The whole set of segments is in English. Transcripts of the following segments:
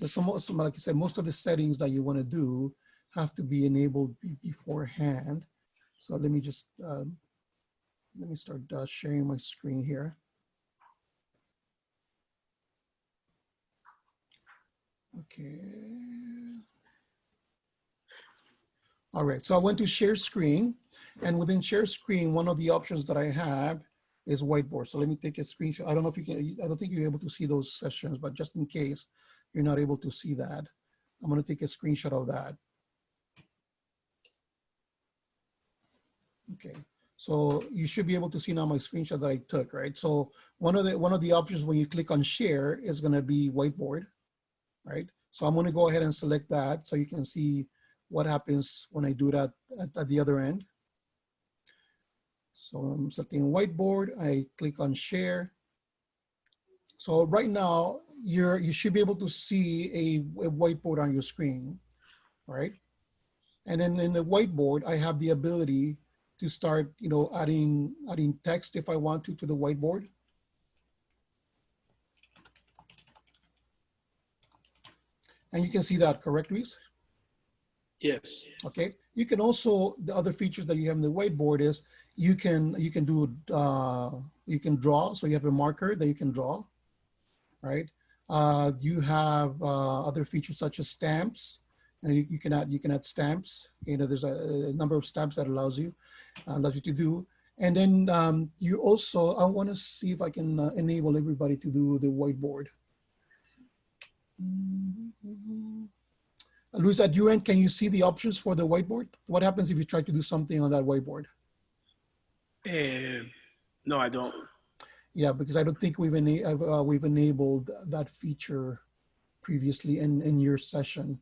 So like I said, most of the settings that you want to do have to be enabled beforehand. So let me just, let me start sharing my screen here. Okay. All right, so I went to share screen, and within share screen, one of the options that I have is whiteboard. So let me take a screenshot. I don't know if you can, I don't think you're able to see those sessions, but just in case you're not able to see that, I'm gonna take a screenshot of that. Okay, so you should be able to see now my screenshot that I took, right? So one of the options when you click on share is gonna be whiteboard, right? So I'm gonna go ahead and select that so you can see what happens when I do that at the other end. So I'm selecting whiteboard, I click on share. So right now, you should be able to see a whiteboard on your screen, right? And then in the whiteboard, I have the ability to start, adding text if I want to the whiteboard. And you can see that, correct, Luis? Yes. Okay. You can also, the other features that you have in the whiteboard is you can draw. So you have a marker that you can draw, right? You have other features such as stamps, and you can add stamps. There's a number of stamps that allows you to do. And then you also, I want to see if I can enable everybody to do the whiteboard. Luis, at your end, can you see the options for the whiteboard? What happens if you try to do something on that whiteboard? No, I don't. Yeah, because I don't think we've enabled that feature previously in your session.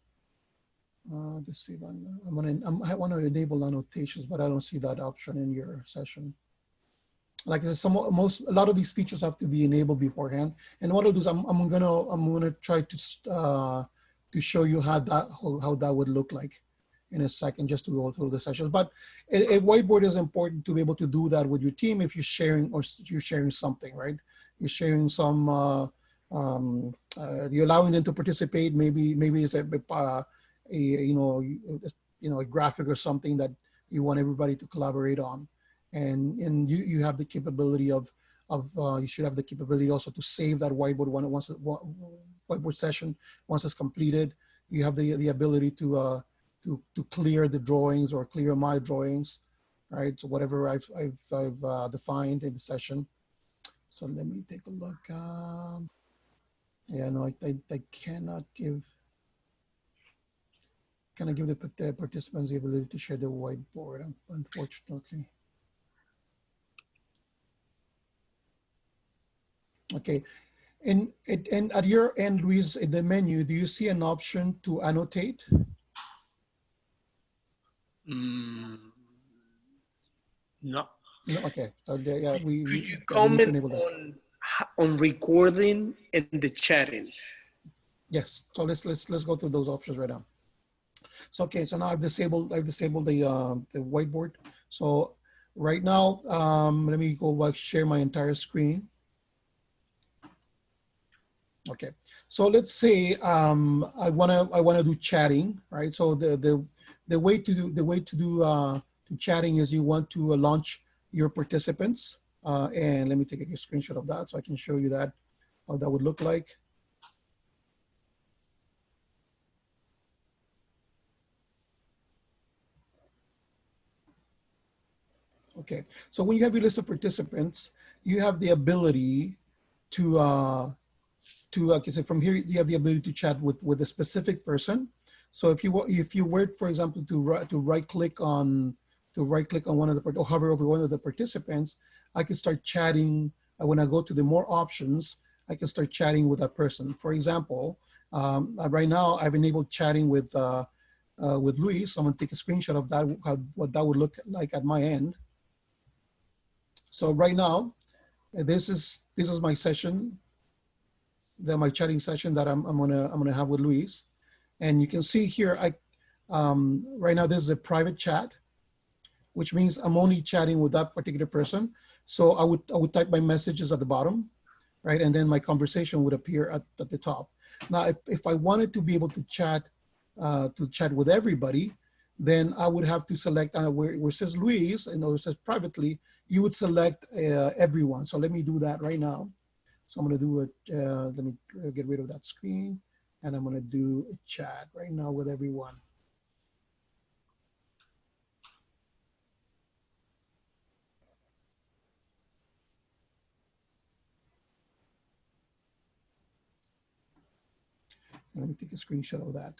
Let's see. I want to enable annotations, but I don't see that option in your session. Like I said, a lot of these features have to be enabled beforehand. And what I'll do is I'm gonna try to show you how that would look like in a second, just to go through the sessions. But a whiteboard is important to be able to do that with your team if you're sharing something, right? You're sharing some, you're allowing them to participate. Maybe it's a graphic or something that you want everybody to collaborate on, and you have the capability of you should have the capability also to save that whiteboard whiteboard session once it's completed. You have the ability to clear the drawings or clear my drawings, right? So whatever I've defined in the session. So let me take a look. Yeah, no, I cannot give the participants the ability to share the whiteboard, unfortunately. Okay, and at your end, Luis, in the menu, do you see an option to annotate? No. No. Okay. So yeah, we Could you need comment to enable that. on recording and the chatting? Yes. So let's go through those options right now. So okay. So now I've disabled the whiteboard. So right now, let me go back, share my entire screen. Okay. So let's say I wanna do chatting, right? So the way to do chatting is you want to launch your participants, and let me take a screenshot of that so I can show you that how that would look like. Okay, so when you have your list of participants, you have the ability to like I said, from here you have the ability to chat with a specific person. So if you were, for example, to right click on one of the, or hover over one of the participants, I can start chatting. When I go to the more options, I can start chatting with that person. For example, right now I've enabled chatting with Luis. So I'm gonna take a screenshot of that, what that would look like at my end. So right now, this is my session, my chatting session that I'm gonna have with Luis, and you can see here right now this is a private chat, which means I'm only chatting with that particular person. So I would type my messages at the bottom, right, and then my conversation would appear at the top. Now, if I wanted to be able to chat with everybody, then I would have to select where it says Luis and it says privately, you would select everyone. So let me do that right now. So I'm going to do it. Let me get rid of that screen, and I'm going to do a chat right now with everyone. And let me take a screenshot of that.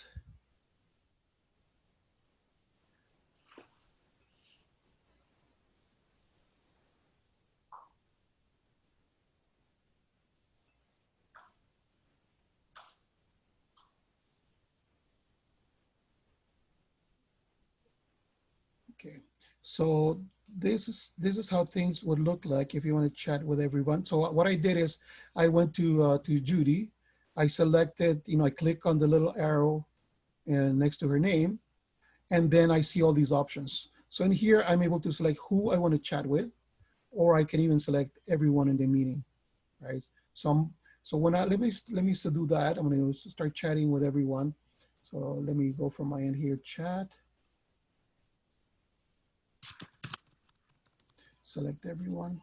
Okay, so this is how things would look like if you want to chat with everyone. So what I did is I went to Judy. I selected, I click on the little arrow and next to her name, and then I see all these options. So in here, I'm able to select who I want to chat with, or I can even select everyone in the meeting, right? So when let me do that. I'm going to start chatting with everyone. So let me go from my end here, chat. Select everyone.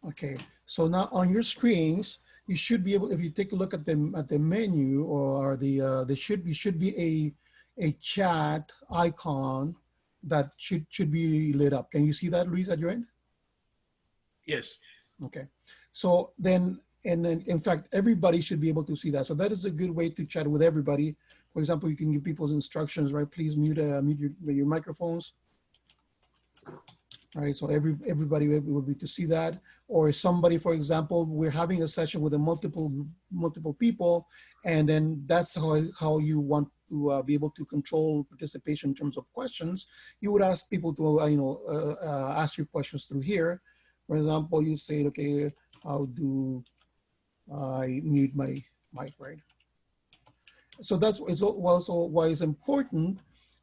Okay, so now on your screens, you should be able, if you take a look at the menu or there should be a chat icon that should be lit up. Can you see that, Luis, at your end? Yes. Okay, so then in fact, everybody should be able to see that. So that is a good way to chat with everybody. For example, you can give people's instructions, right? Please mute your microphones. Right, so everybody will be to see that. Or somebody, for example, we're having a session with multiple people, and then that's how you want to be able to control participation in terms of questions. You would ask people to ask you questions through here. For example, you say, okay, how do I mute my mic, right? So it's also why it's important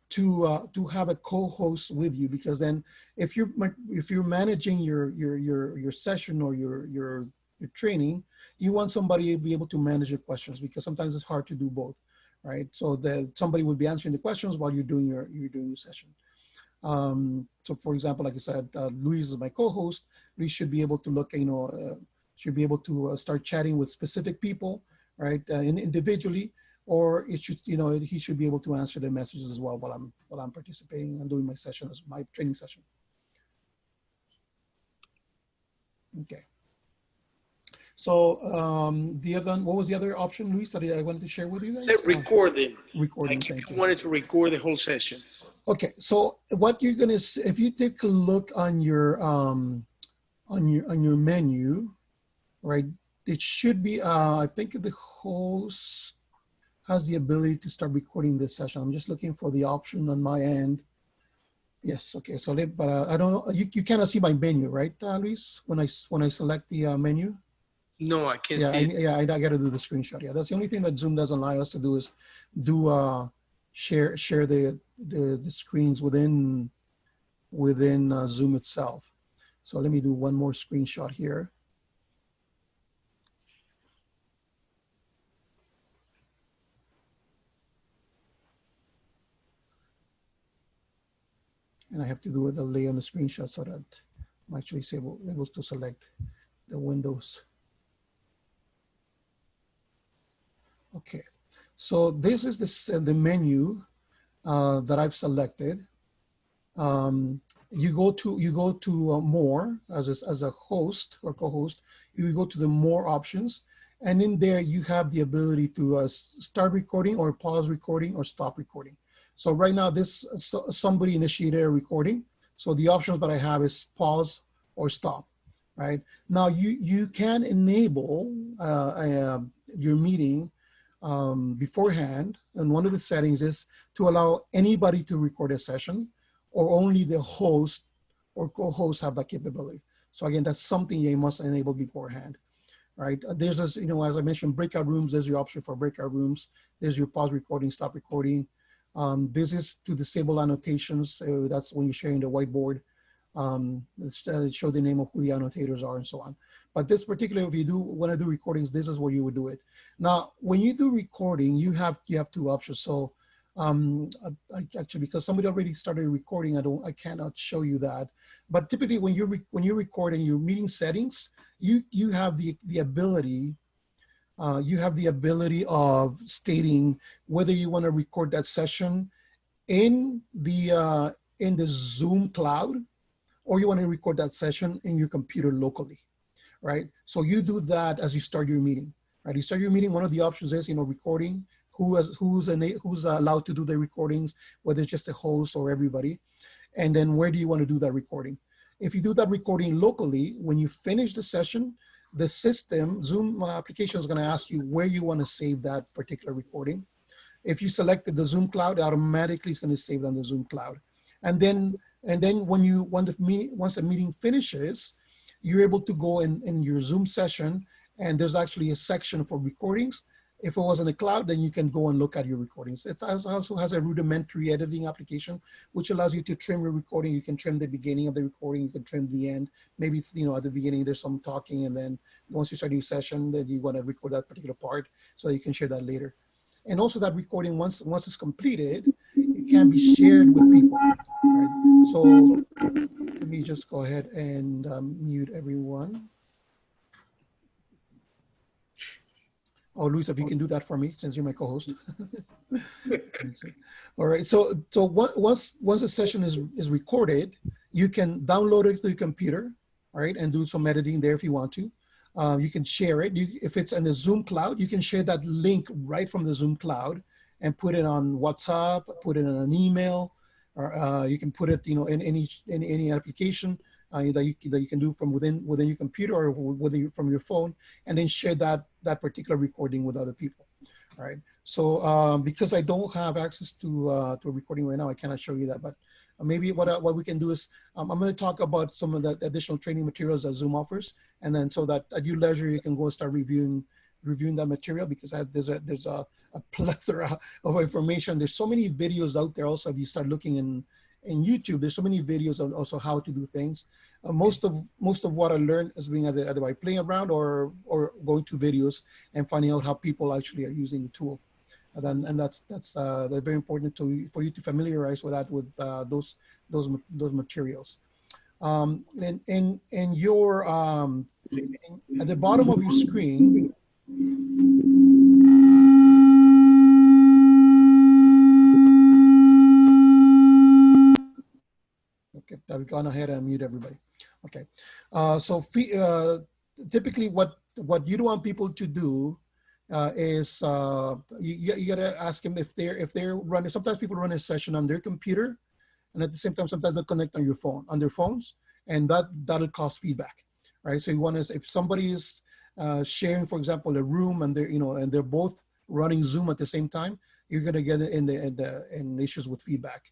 to have a co-host with you, because then if you're managing your session or your training, you want somebody to be able to manage your questions, because sometimes it's hard to do both, right? So that somebody would be answering the questions while you're doing your session. So for example, like I said, Luis is my co-host. Luis should be able to look, should be able to start chatting with specific people, right, individually, or it should, he should be able to answer the messages as well while I'm participating and doing my session, as my training session. Okay. So what was the other option, Luis, that I wanted to share with you guys? Recording. Recording. Like Thank if you. you wanted to record the whole session. Okay. So what you're gonna, if you take a look on your menu, right? It should be. I think the host has the ability to start recording this session. I'm just looking for the option on my end. Yes, okay. So, but I don't know. You cannot see my menu, right, Luis? When I select the menu. No, I can't see it. I got to do the screenshot. Yeah, that's the only thing that Zoom doesn't allow us to do is share the screens within Zoom itself. So let me do one more screenshot here. And I have to do a delay on the screenshot so that I'm actually able to select the windows. Okay, so this is the menu that I've selected. You go to more as a host or co-host. You go to the more options, and in there you have the ability to start recording or pause recording or stop recording. So right now somebody initiated a recording. So the options that I have is pause or stop. Right now you can enable your meeting beforehand, and one of the settings is to allow anybody to record a session, or only the host or co-host have that capability. So again, that's something you must enable beforehand, right? There's as I mentioned, breakout rooms. There's your option for breakout rooms. There's your pause recording, stop recording. This is to disable annotations. That's when you're sharing the whiteboard. Show the name of who the annotators are and so on. But this particular, if you do want to do recordings, this is where you would do it. Now, when you do recording, you have two options. So actually, because somebody already started recording, I cannot show you that. But typically, when you record in your meeting settings, you have the ability. You have the ability of stating whether you want to record that session in the Zoom cloud, or you want to record that session in your computer locally, right? So you do that as you start your meeting, right? You start your meeting. One of the options is, recording. Who's allowed to do the recordings, whether it's just a host or everybody, and then where do you want to do that recording? If you do that recording locally, when you finish the session, the system, Zoom application, is going to ask you where you want to save that particular recording. If you selected the Zoom cloud, automatically it's going to save on the Zoom cloud. And then once the meeting finishes, you're able to go in your Zoom session, and there's actually a section for recordings. If it was in the cloud, then you can go and look at your recordings. It also has a rudimentary editing application, which allows you to trim your recording. You can trim the beginning of the recording. You can trim the end. Maybe, at the beginning, there's some talking. And then once you start a new session, then you want to record that particular part so you can share that later. And also that recording, once it's completed, it can be shared with people, right? So let me just go ahead and mute everyone. Oh, Luis, if you can do that for me, since you're my co-host. All right. So once the session is recorded, you can download it to your computer, all right, and do some editing there if you want to. You can share it. If it's in the Zoom cloud, you can share that link right from the Zoom cloud and put it on WhatsApp, put it in an email, or you can put it, in any application that you can do from within your computer or from your phone, and then share that particular recording with other people. All right. So because I don't have access to a recording right now, I cannot show you that. But maybe what we can do is I'm going to talk about some of the additional training materials that Zoom offers, and then so that at your leisure you can go and start reviewing that material, because there's a plethora of information. There's so many videos out there. Also, if you start looking in YouTube, there's so many videos on also how to do things. Most of what I learned is being either by playing around or going to videos and finding out how people actually are using the tool. And that's very important for you to familiarize with that, with those materials. And your at the bottom of your screen. Okay, I've gone ahead and mute everybody. Okay, so typically what you don't want people to do is you gotta ask them if they're running. Sometimes people run a session on their computer, and at the same time sometimes they'll connect on their phones, and that'll cause feedback, right? So you want to, if somebody is sharing, for example, a room, and they're both running Zoom at the same time, you're gonna get in issues with feedback.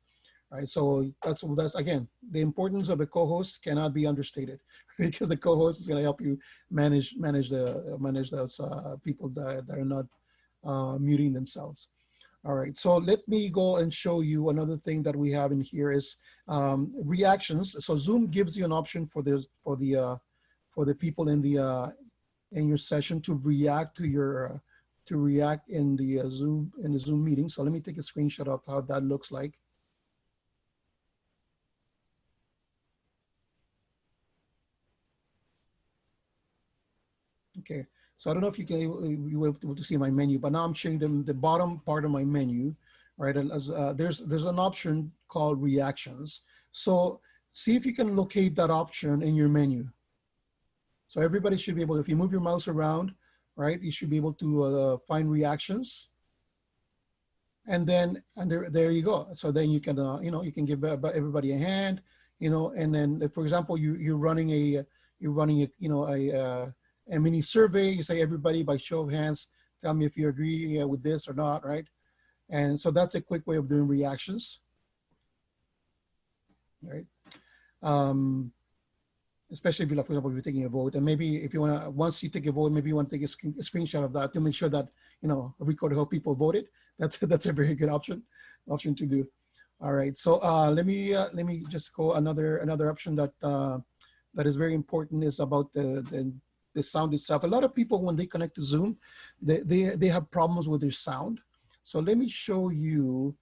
Right, so that's again, the importance of a co-host cannot be understated, because the co-host is going to help you manage those people that are not muting themselves. All right, so let me go and show you another thing that we have in here is reactions. So Zoom gives you an option for the people in your session to react in the Zoom meeting. So let me take a screenshot of how that looks like. Okay, so I don't know if you were able to see my menu, but now I'm showing them the bottom part of my menu, right? There's an option called reactions. So see if you can locate that option in your menu. So everybody should be able to, if you move your mouse around, right, you should be able to find reactions. And there you go. So then you can you can give everybody a hand, and then for example you're running a mini survey. You say, everybody, by show of hands, tell me if you agree with this or not, right? And so that's a quick way of doing reactions, right? especially if you, like, for example, if you're taking a vote, and maybe if you want to, once you take a vote, maybe you want to take a screenshot of that to make sure that, record how people voted. That's a very good option to do. All right, so let me just go another option that that is very important is about the sound itself. A lot of people, when they connect to Zoom, they have problems with their sound. So let me show you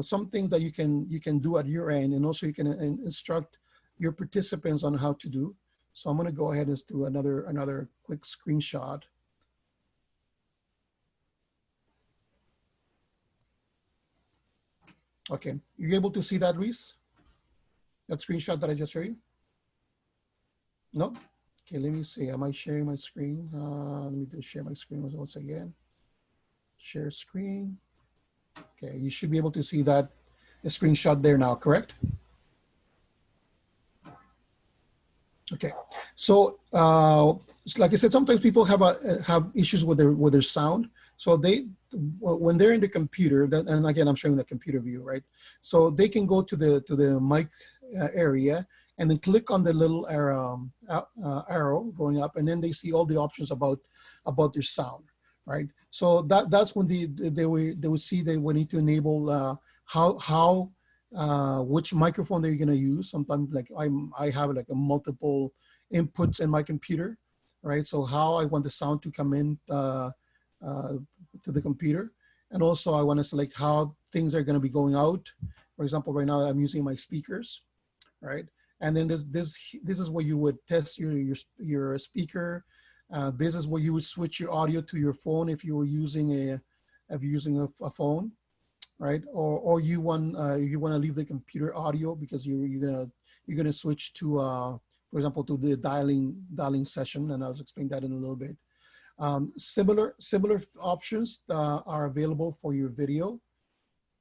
some things that you can do at your end, and also you can instruct your participants on how to do. So I'm going to go ahead and do another quick screenshot. Okay, you're able to see that, Luis? That screenshot that I just showed you? No? Okay, let me see. Am I sharing my screen? Let me just share my screen once again. Share screen. Okay, you should be able to see that the screenshot there now, correct? Okay, so like I said, sometimes people have issues with their sound. So when they're in the computer, and again, I'm showing the computer view, right? So they can go to the mic area and then click on the little arrow going up, and then they see all the options about their sound, right? So that's when they would see they would need to enable which microphone they're going to use. Sometimes, like I have like a multiple inputs in my computer, right? So how I want the sound to come in to the computer, and also I want to select how things are going to be going out. For example, right now I'm using my speakers, right? And then this is where you would test your speaker. This is where you would switch your audio to your phone if you were using a phone, right? Or you want to leave the computer audio because you're gonna switch to for example, to the dialing session, and I'll explain that in a little bit. Similar options are available for your video.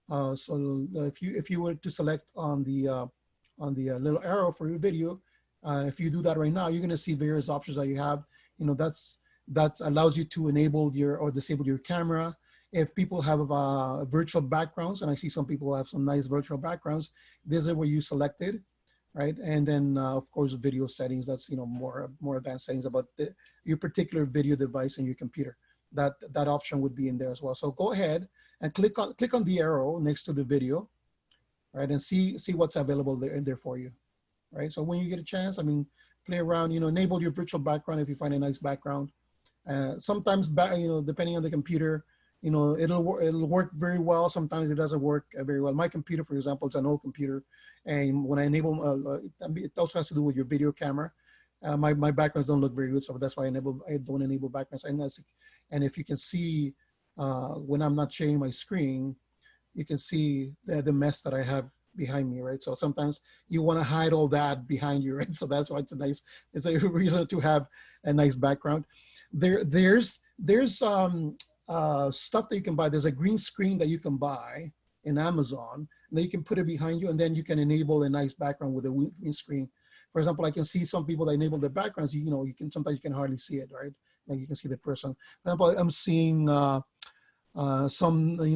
So if you were to select on the little arrow for your video, if you do that right now, you're gonna see various options that you have. That allows you to enable or disable your camera. If people have virtual backgrounds, and I see some people have some nice virtual backgrounds, this is where you selected, right? And then of course, video settings, that's more advanced settings about your particular video device and your computer. That option would be in there as well. So go ahead and click on the arrow next to the video, right? And see what's available there for you, right? So when you get a chance, play around, enable your virtual background if you find a nice background. Sometimes, depending on the computer, it'll work very well. Sometimes it doesn't work very well. My computer, for example, it's an old computer, and when I enable, it also has to do with your video camera. My backgrounds don't look very good, so that's why I don't enable backgrounds. And if you can see, when I'm not sharing my screen, you can see the mess that I have behind me, right? So sometimes you want to hide all that behind you, right? So that's why it's a reason to have a nice background. There's stuff that you can buy. There's a green screen that you can buy in Amazon, and then you can put it behind you, and then you can enable a nice background with a green screen. For example, I can see some people that enable their backgrounds. Sometimes you can hardly see it, right? Like you can see the person. For example, I'm seeing somebody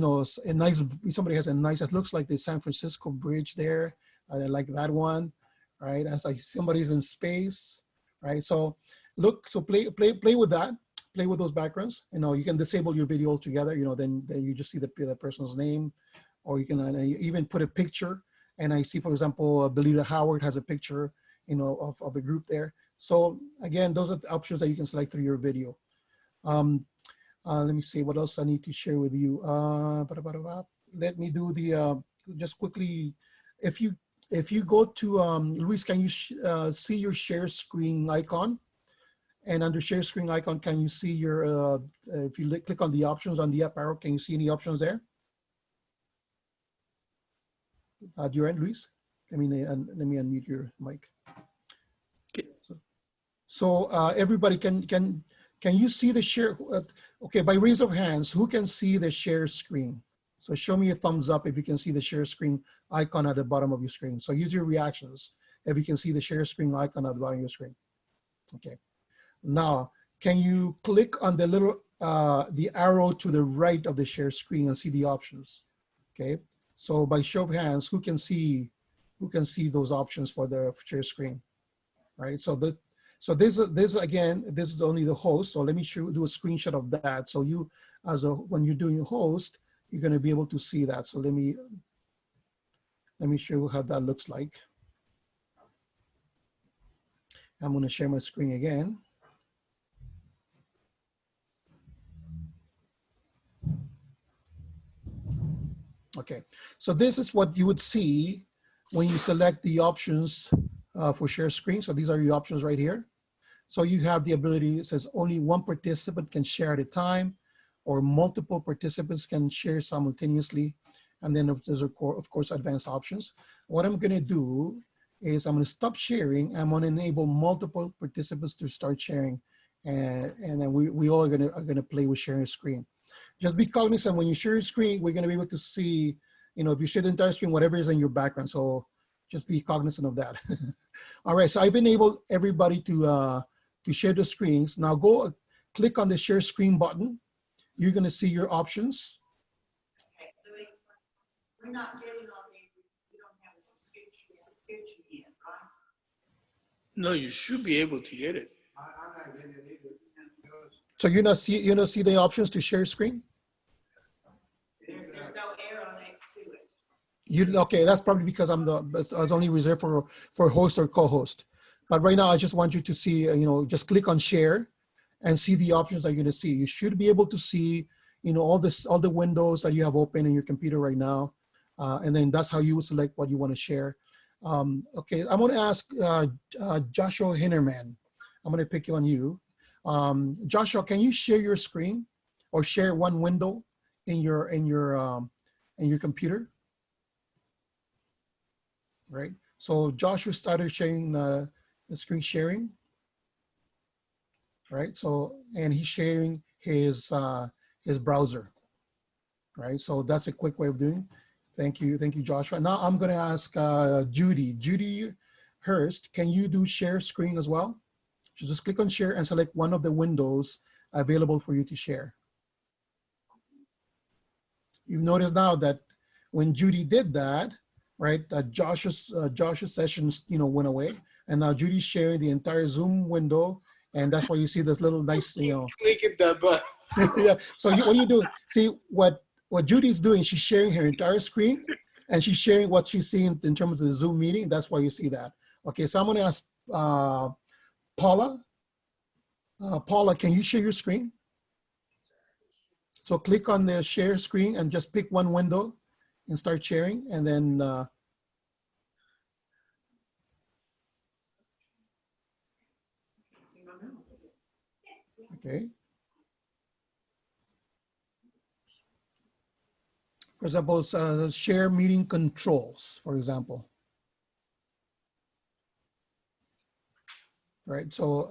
has a nice, it looks like the San Francisco Bridge there. I like that one, right? As like somebody's in space, right? So play with that. Play with those backgrounds. You can disable your video altogether. Then you just see the person's name, or you can even put a picture. And I see, for example, Belita Howard has a picture, of a group there. So again, those are the options that you can select through your video. Let me see what else I need to share with you. Let me do just quickly. If you go to Luis, can you see your share screen icon? And under share screen icon, can you see your, if you click on the options on the up arrow, can you see any options there? At your end, Luis? Let me unmute your mic. Okay. So everybody, can you see the share? Okay, by raise of hands, who can see the share screen? So show me a thumbs up if you can see the share screen icon at the bottom of your screen. So use your reactions if you can see the share screen icon at the bottom of your screen. Okay. Now, can you click on the little the arrow to the right of the share screen and see the options? Okay. So by show of hands, who can see those options for the share screen? right? So this again, this is only the host. So let me do a screenshot of that. So you, when you're doing host, you're going to be able to see that. So let me show you how that looks like. I'm going to share my screen again. Okay, so this is what you would see when you select the options for share screen. So these are your options right here. So you have the ability, it says only one participant can share at a time, or multiple participants can share simultaneously. And then there's of course advanced options. What I'm gonna do is I'm gonna stop sharing. I'm gonna enable multiple participants to start sharing. And then we all are gonna play with sharing screen. Just be cognizant when you share your screen, we're gonna be able to see, if you share the entire screen, whatever is in your background. So just be cognizant of that. All right, so I've enabled everybody to share the screens. Now go click on the share screen button. You're gonna see your options. Okay, we're not getting all these, we don't have a subscription yet, right? No, you should be able to get it. I'm not getting it either. So you not see the options to share screen? There's no arrow next to it. Okay, that's probably because I was only reserved for host or co-host. But right now I just want you to see, just click on share and see the options that you're gonna see. You should be able to see, all the windows that you have open in your computer right now. And then that's how you would select what you wanna share. Okay, I'm gonna ask Joshua Hinnerman. I'm gonna pick on you. Joshua, can you share your screen or share one window in your computer? Right. So Joshua started sharing the screen sharing. Right. So and he's sharing his browser. Right. So that's a quick way of doing. Thank you, Joshua. Now I'm going to ask Judy Hurst. Can you do share screen as well? So just click on share and select one of the windows available for you to share. You've noticed now that when Judy did that, right, Josh's sessions, went away, and now Judy's sharing the entire Zoom window, and that's why you see this little nice, Clicking that button. yeah. So what you do, see what Judy's doing, she's sharing her entire screen, and she's sharing what she's seeing in terms of the Zoom meeting. That's why you see that. Okay, so I'm going to ask Paula. Paula, can you share your screen? So click on the share screen and just pick one window and start sharing, and then okay. For example, share meeting controls, for example. Right. So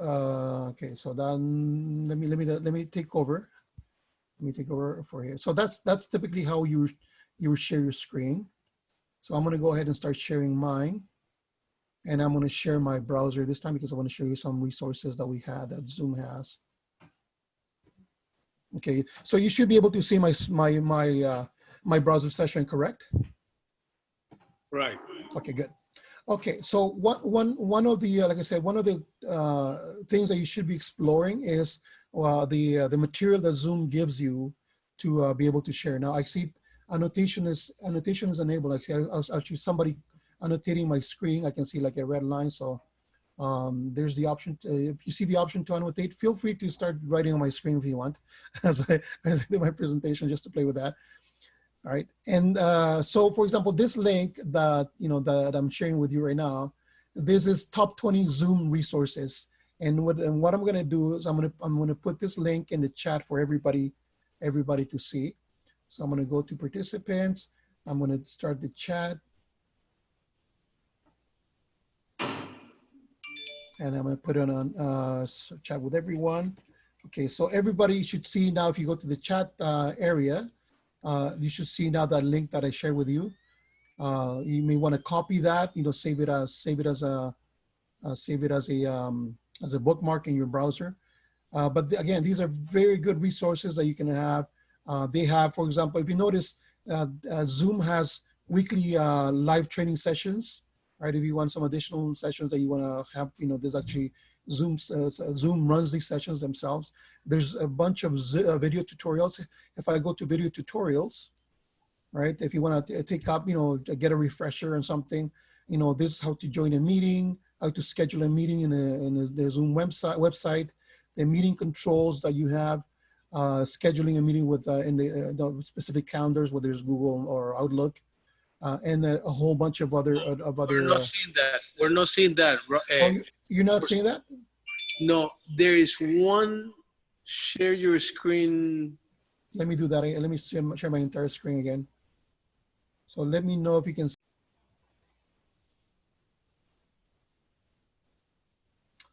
okay. So then let me take over. Let me take over for here. So that's typically how you share your screen. So I'm going to go ahead and start sharing mine, and I'm going to share my browser this time because I want to show you some resources that we had that Zoom has. Okay. So you should be able to see my browser session, correct? Right. Okay, good. Okay, so one of the like I said, one of the things that you should be exploring is the material that Zoom gives you to be able to share. Now I see annotation is enabled. I see actually somebody annotating my screen. I can see like a red line. So there's the option. If you see the option to annotate, feel free to start writing on my screen if you want, as I do my presentation, just to play with that. All right, and so for example, this link that that I'm sharing with you right now, this is top 20 Zoom resources. And what I'm going to do is I'm going to put this link in the chat for everybody to see. So I'm going to go to participants. I'm going to start the chat, and I'm going to put it on chat with everyone. Okay, so everybody should see now. If you go to the chat area. You should see now that link that I shared with you. You may want to copy that, save it as a bookmark in your browser. But again, these are very good resources that you can have. They have, for example, if you notice, Zoom has weekly live training sessions, right? If you want some additional sessions that you want to have, there's actually Zoom runs these sessions themselves. There's a bunch of video tutorials. If I go to video tutorials, right? If you want to take up, get a refresher on something, this is how to join a meeting, how to schedule a meeting in the Zoom website, the meeting controls that you have, scheduling a meeting with in the specific calendars, whether it's Google or Outlook, and a whole bunch of other. We're not seeing that. We're not seeing that. Oh, you're not seeing that? No, there is one. Share your screen. Let me do that. Let me share my entire screen again. So let me know if you can.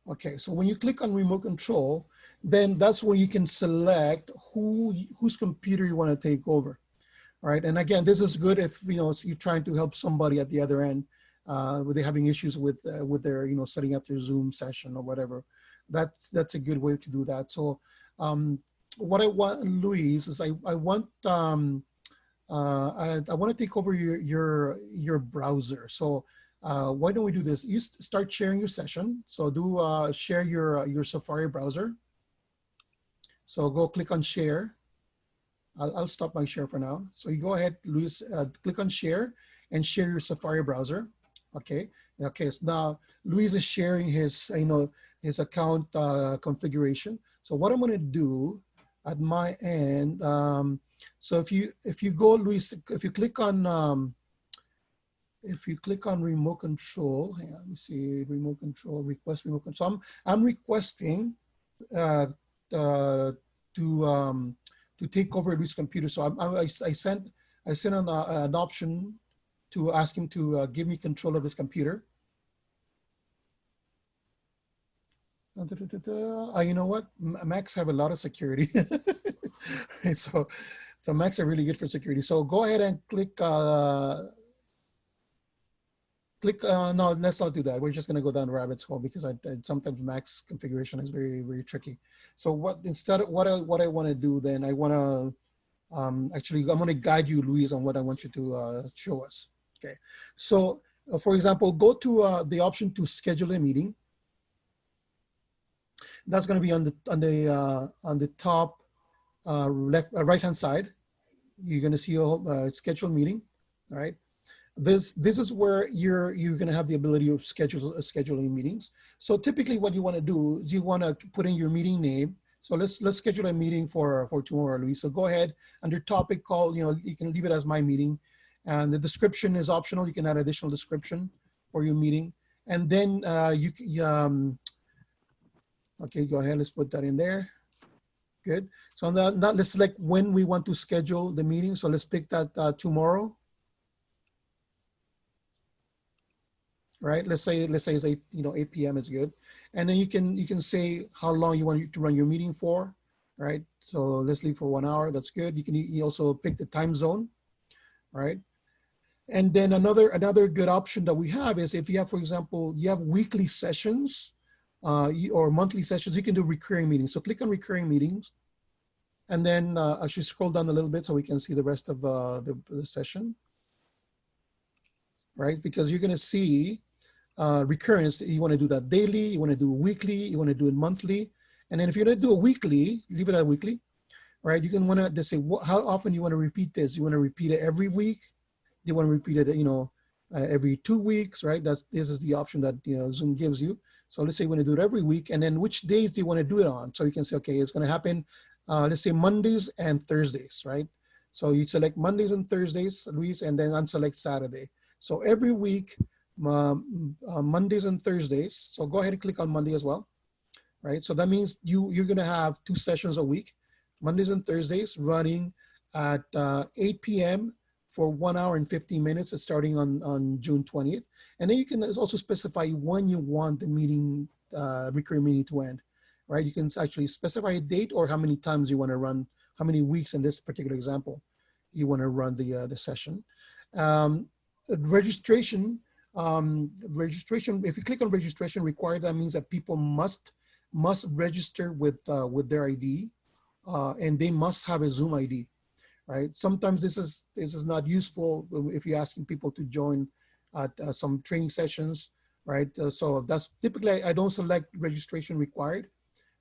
Okay, so when you click on remote control, then that's where you can select whose computer you want to take over, right? And again, this is good if you're trying to help somebody at the other end, where they're having issues with their setting up their Zoom session or whatever. That's a good way to do that. So what I want, Luis, is I want to take over your browser. So why don't we do this? You start sharing your session. So do share your Safari browser. So go click on share. I'll stop my share for now. So you go ahead, Luis, click on share and share your Safari browser. Okay. Okay. So now Luis is sharing his his account configuration. So what I'm going to do at my end. So if you go, Luis, if you click on remote control, hang on, let me see, remote control, request remote control. So I'm requesting to take over Luis' computer. So I sent an option to ask him to give me control of his computer. You know what? Macs have a lot of security. so Macs are really good for security. So go ahead and click. No, let's not do that. We're just going to go down the rabbit's hole because sometimes Mac's configuration is very, very tricky. So what I want to do then, I want to actually, I'm going to guide you, Luis, on what I want you to show us. Okay. So for example, go to the option to schedule a meeting. That's going to be on the top right hand side. You're going to see a schedule meeting. All right. This is where you're going to have the ability of scheduling meetings. So typically, what you want to do is you want to put in your meeting name. So let's schedule a meeting for tomorrow, Luis. So go ahead under topic call. You can leave it as my meeting, and the description is optional. You can add additional description for your meeting, and then okay, go ahead. Let's put that in there. Good. So now let's select when we want to schedule the meeting. So let's pick that tomorrow. Right. Let's say it's 8 p.m. is good, and then you can say how long you want to run your meeting for. Right. So let's leave for 1 hour. That's good. You also pick the time zone. Right. And then another good option that we have is if you have, for example, you have weekly sessions. Or monthly sessions, you can do recurring meetings. So click on recurring meetings, and then actually scroll down a little bit so we can see the rest of the session, right? Because you're going to see recurrence. You want to do that daily, you want to do weekly, you want to do it monthly. And then if you're going to do it weekly, leave it at weekly, right? You can want to just say how often you want to repeat this. You want to repeat it every week. You want to repeat it, every 2 weeks, right? This is the option that Zoom gives you. So let's say you want to do it every week, and then which days do you want to do it on? So you can say, okay, it's going to happen, let's say Mondays and Thursdays, right? So you select Mondays and Thursdays, Luis, and then unselect Saturday. So every week, Mondays and Thursdays. So go ahead and click on Monday as well, right? So that means you're going to have 2 sessions a week, Mondays and Thursdays, running at 8 p.m. for 1 hour and 15 minutes, starting on June 20th. And then you can also specify when you want the meeting, recurring meeting to end, right? You can actually specify a date or how many times you want to run, how many weeks in this particular example you want to run the session. Registration, if you click on registration required, that means that people must register with their ID, and they must have a Zoom ID. Right. Sometimes this is not useful if you're asking people to join at some training sessions, right? So that's typically, I don't select registration required,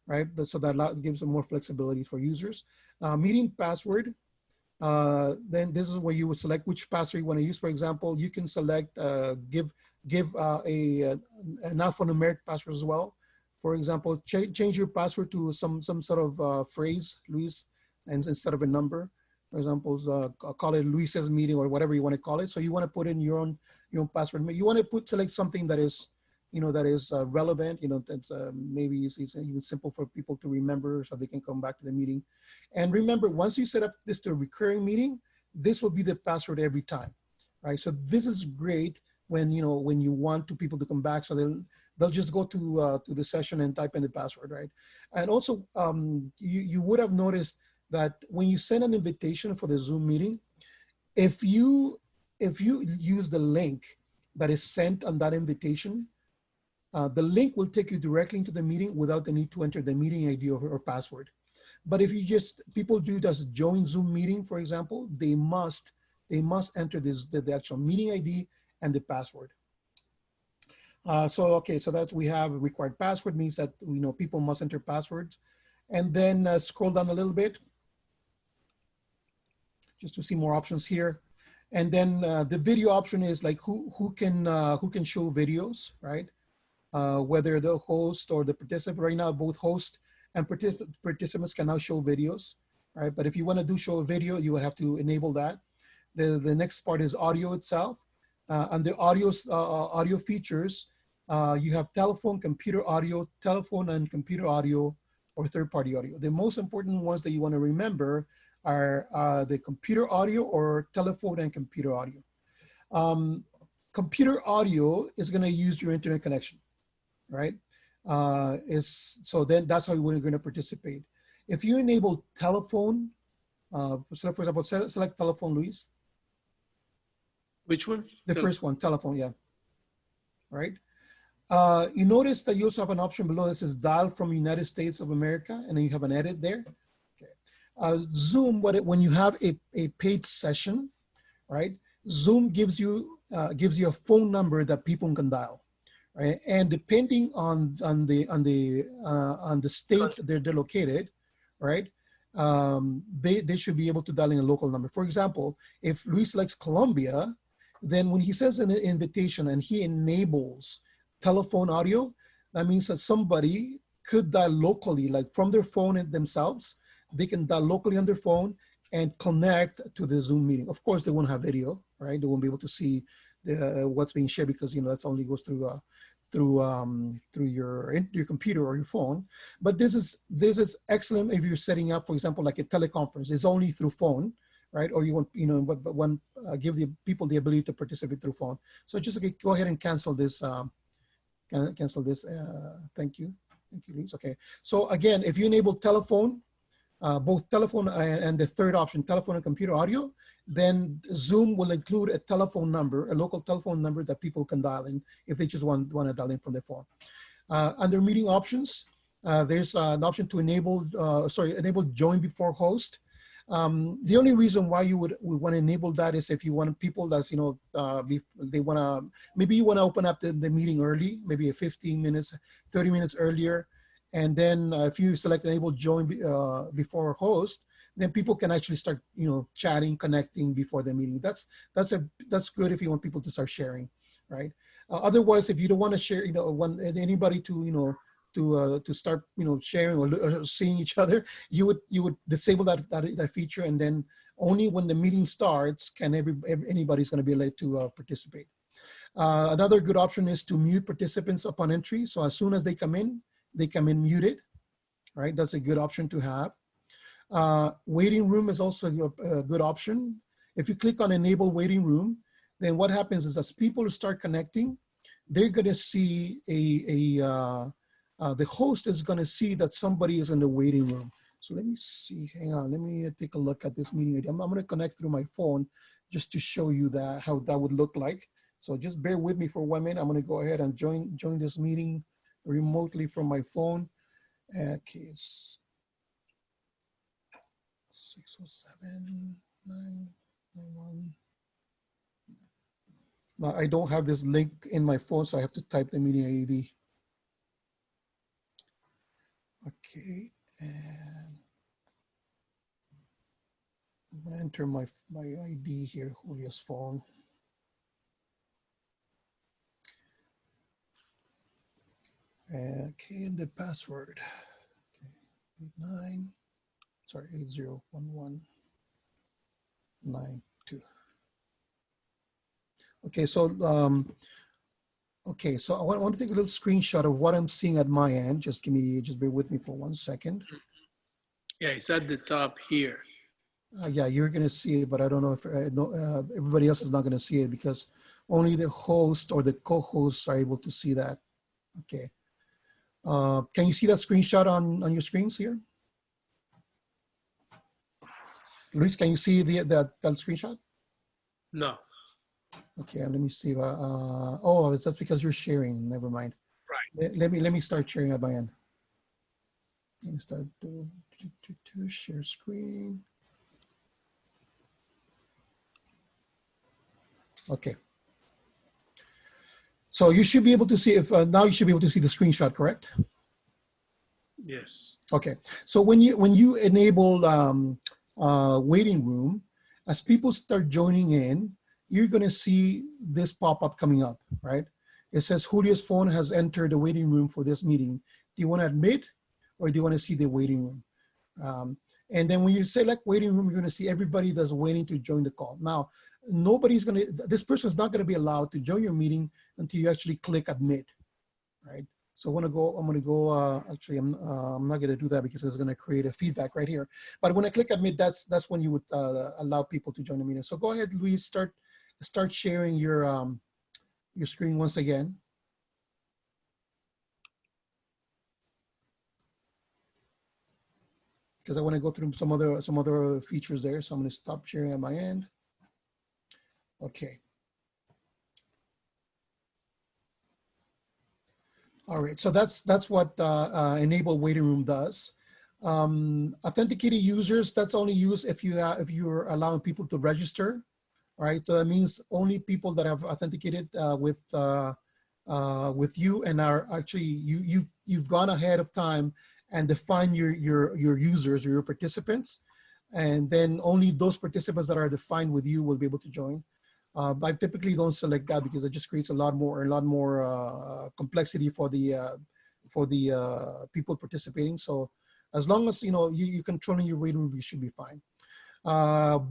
right? So that gives them more flexibility for users. Meeting password, then this is where you would select which password you want to use. For example, you can select give an alphanumeric password as well. For example, change your password to some sort of phrase, Luis, and instead of a number. For example, call it Luis's meeting or whatever you want to call it. So you want to put in your own password. You want to select something that is, that is relevant. That's maybe it's even simple for people to remember, so they can come back to the meeting. And remember, once you set up this to a recurring meeting, this will be the password every time, right? So this is great when when you want people to come back, so they'll just go to the session and type in the password, right? And also, you would have noticed that when you send an invitation for the Zoom meeting, if you use the link that is sent on that invitation, the link will take you directly into the meeting without the need to enter the meeting ID or password. But if people do this join Zoom meeting, for example, they must enter the actual meeting ID and the password. So that we have required password means that people must enter passwords. And then scroll down a little bit just to see more options here. And then the video option is like who can show videos, right? Whether the host or the participant. Right now, both host and participants can now show videos, right? But if you want to show a video, you would have to enable that. The next part is audio itself. And the audio features, you have telephone, computer audio, telephone and computer audio, or third-party audio. The most important ones that you want to remember are the computer audio or telephone and computer audio. Computer audio is going to use your internet connection, right? So then that's how we're going to participate. If you enable telephone, so for example, select telephone, Luis. Which one? The first one, telephone, yeah. Right. You notice that you also have an option below that says dial from United States of America, and then you have an edit there. Okay. Zoom, when you have a paid session, right? Zoom gives you a phone number that people can dial. Right? And depending on the state they're located, right? They should be able to dial in a local number. For example, if Luis selects Colombia, then when he sends an invitation and he enables telephone audio, that means that somebody could dial locally, like from their phone themselves. They can dial locally on their phone and connect to the Zoom meeting. Of course, they won't have video, right? They won't be able to see what's being shared because that's only goes through your computer or your phone. But this is excellent if you're setting up, for example, like a teleconference. It's only through phone, right? Or you want give the people the ability to participate through phone. So just go ahead and cancel this. Thank you, Luis. Okay. So again, if you enable telephone, both telephone and the third option, telephone and computer audio, then Zoom will include a telephone number, a local telephone number that people can dial in if they just want to dial in from their phone. Under meeting options, there's an option to enable join before host. The only reason why you would want to enable that is if you want people that's, maybe you want to open up the meeting early, maybe 15 minutes, 30 minutes earlier. And then if you select enable join before host, then people can actually start, chatting, connecting before the meeting. That's good if you want people to start sharing, right? Otherwise, if you don't want to share, want anybody to, to start, sharing or seeing each other, you would disable that feature, and then only when the meeting starts can anybody's going to be able to participate. Another good option is to mute participants upon entry. So as soon as they come in muted, right? That's a good option to have. Waiting room is also a good option. If you click on enable waiting room, then what happens is as people start connecting, they're going to see the host is going to see that somebody is in the waiting room. So let me see, hang on, let me take a look at this meeting. I'm going to connect through my phone just to show you how that would look like. So just bear with me for 1 minute. I'm going to go ahead and join this meeting remotely from my phone. Okay, it's 607-991. Now, I don't have this link in my phone, so I have to type the meeting ID. Okay, and I'm gonna enter my ID here, Julio's phone. Okay, and the password. Okay, 801192. Okay, so okay, so I want to take a little screenshot of what I'm seeing at my end. Just bear with me for 1 second. Yeah, it's at the top here. Yeah, you're going to see it, but I don't know if everybody else is not going to see it because only the host or the co-hosts are able to see that. Okay. Can you see that screenshot on your screens here? Luis, can you see that screenshot? No. Okay, let me see. Oh, that's because you're sharing. Never mind. Right. Let me start sharing at my end. Let me start to share screen. Okay. So you should be able to see if now you should be able to see the screenshot, correct? Yes. Okay. So when you enable waiting room, as people start joining in, you're going to see this pop up coming up, right? It says Julio's phone has entered the waiting room for this meeting. Do you want to admit, or do you want to see the waiting room? And then when you select waiting room, you're going to see everybody that's waiting to join the call. Now, this person is not going to be allowed to join your meeting until you actually click admit, right? So I'm going to go, actually, I'm not going to do that because it's going to create a feedback right here. But when I click admit, that's when you would allow people to join the meeting. So go ahead, Luis, start sharing your screen once again. Because I want to go through some other features there. So I'm going to stop sharing on my end. Okay. All right. So that's what enable waiting room does. Authenticated users, that's only used if you're allowing people to register. All right. So that means only people that have authenticated with you and are actually you've gone ahead of time and define your users or your participants, and then only those participants that are defined with you will be able to join. I typically don't select that because it just creates a lot more complexity for the people participating. So as long as you're controlling your waiting room, you should be fine.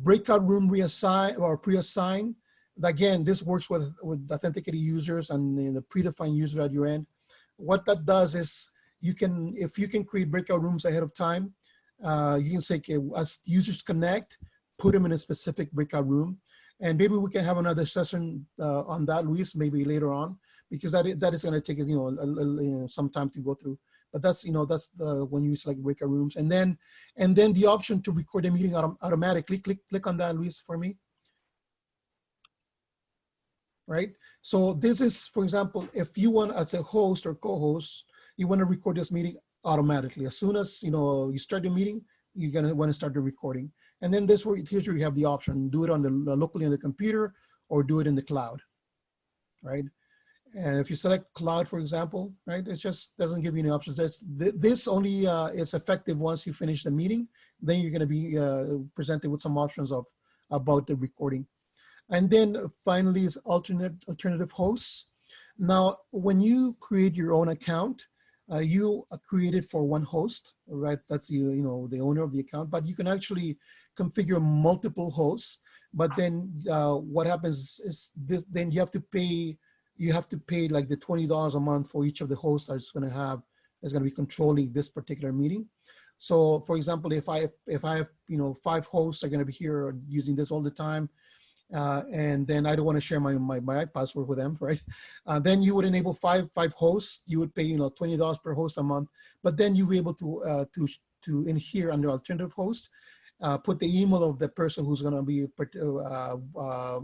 Breakout room reassign or pre-assign. Again, this works with authenticated users and the predefined user at your end. What that does is if you can create breakout rooms ahead of time, you can say, okay, as users connect, put them in a specific breakout room. And maybe we can have another session on that, Luis, maybe later on, because that is going to take some time to go through. But that's when you select breakout rooms, and then the option to record a meeting automatically. Click on that, Luis, for me. Right. So this is, for example, if you want as a host or co-host, you want to record this meeting automatically. As soon as you start the meeting, you're gonna want to start the recording. And then here's where you have the option: do it on the locally on the computer or do it in the cloud, right? And if you select cloud, for example, right, it just doesn't give you any options. This only is effective once you finish the meeting. Then you're going to be presented with some options about the recording. And then finally is alternative hosts. Now, when you create your own account, you create it for one host, right? That's the owner of the account, but you can actually configure multiple hosts. But then what happens is then you have to pay like the $20 a month for each of the hosts that's going to be controlling this particular meeting. So for example, if I have 5 hosts are going to be here using this all the time, and then I don't want to share my password with them, right? Then you would enable five hosts. You would pay $20 per host a month, but then you'll be able to in here under alternative host, put the email of the person who's going to be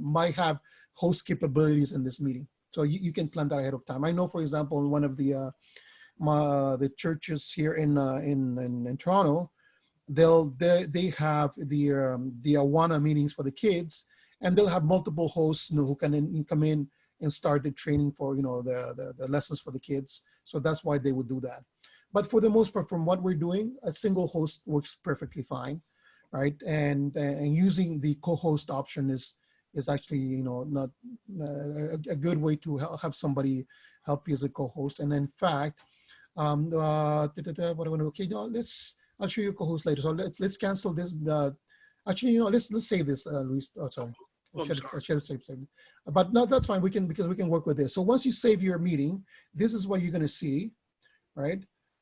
might have host capabilities in this meeting. So you can plan that ahead of time. I know, for example, in one of the churches here in Toronto, they have the Awana meetings for the kids, and they'll have multiple hosts, who can come in and start the training for, the lessons for the kids. So that's why they would do that. But for the most part, from what we're doing, a single host works perfectly fine, right? And using the co-host option is actually, not a good way to have somebody help you as a co-host. And in fact, what I want to, okay, I'll show you a co-host later. So let's cancel this. Actually, let's save this, Luis. Oh, sorry. I should have saved. But no, that's fine. Because we can work with this. So once you save your meeting, this is what you're going to see, right?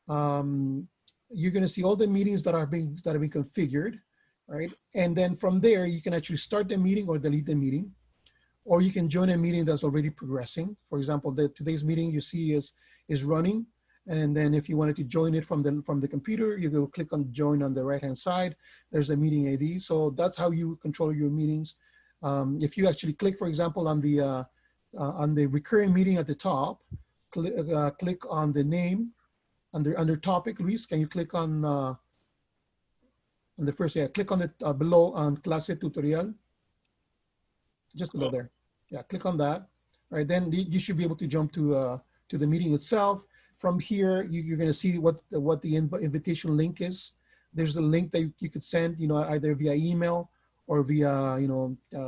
You're going to see all the meetings that are being configured, right? And then from there, you can actually start the meeting or delete the meeting, or you can join a meeting that's already progressing. For example, today's meeting you see is running. And then if you wanted to join it from the computer, you go click on join on the right-hand side. There's a meeting ID. So that's how you control your meetings. If you actually click, for example, on the recurring meeting at the top, click on the name under topic. Luis, can you click on the first? Yeah, click on it below on clase tutorial. Just below there. Yeah, click on that. Right, then you should be able to jump to the meeting itself. From here, you're going to see what the invitation link is. There's a link that you could send, either via email or via,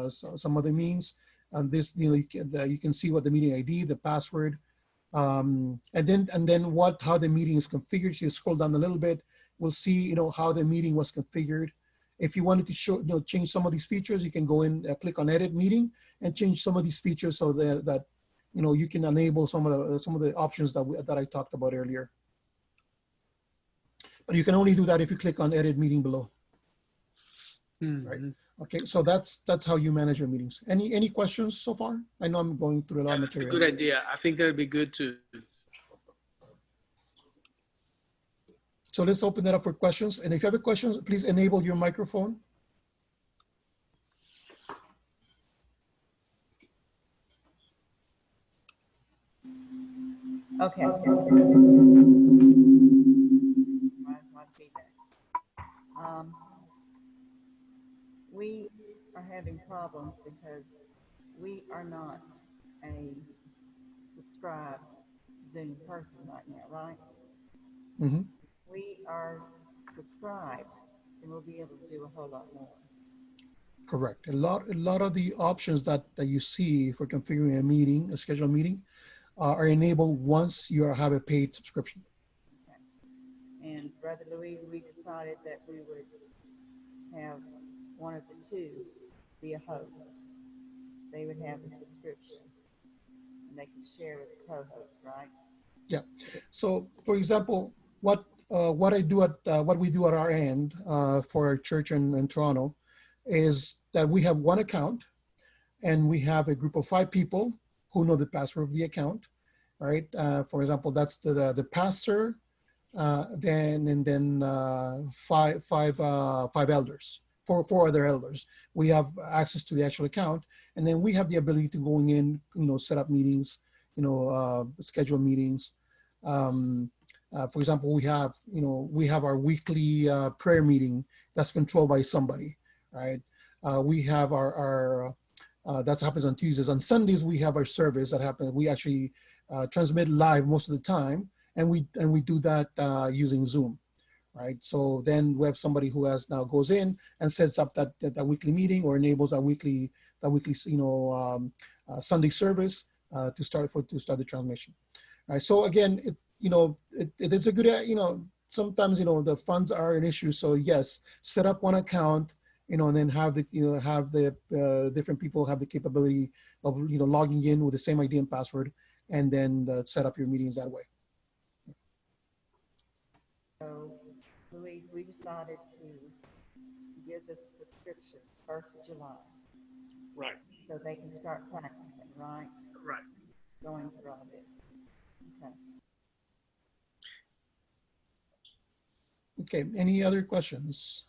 some other means. And this, you can see what the meeting ID, the password, and then how the meeting is configured. You scroll down a little bit, we'll see, how the meeting was configured. If you wanted to show, change some of these features, you can go in, click on edit meeting and change some of these features so that you can enable some of the options that I talked about earlier. But you can only do that if you click on edit meeting below. Mm-hmm. Right. Okay, so that's how you manage your meetings. Any questions so far? I know I'm going through a lot of material. That's a good idea. I think that'd be good too. So let's open that up for questions. And if you have a question, please enable your microphone. Okay. We are having problems because we are not a subscribed Zoom person right now, right? Mm-hmm. We are subscribed, and we'll be able to do a whole lot more. Correct. A lot of the options that you see for configuring a scheduled meeting, are enabled once you have a paid subscription. Okay. And Brother Luis, we decided that we would have one of the two be a host. They would have a subscription, and they can share with the co-host, right? Yeah. So, for example, what we do at our end for our church in Toronto is that we have one account, and we have a group of 5 people who know the password of the account, right? For example, that's the pastor, then five elders, four other elders. We have access to the actual account, and then we have the ability to going in, set up meetings, schedule meetings. For example, we have our weekly prayer meeting that's controlled by somebody, right? We have our that happens on Tuesdays. On Sundays, we have our service that happens. We actually transmit live most of the time, and we do that using Zoom, right? So then we have somebody who goes in and sets up that weekly meeting or enables that weekly Sunday service to start the transmission. All right. So again, it is a good sometimes the funds are an issue. So yes, set up one account. And then have the different people have the capability of logging in with the same ID and password, and then set up your meetings that way. So, Luis, we decided to give the subscriptions 1st of July. Right. So they can start practicing, right? Right. Going through all this. Okay. Okay. Any other questions?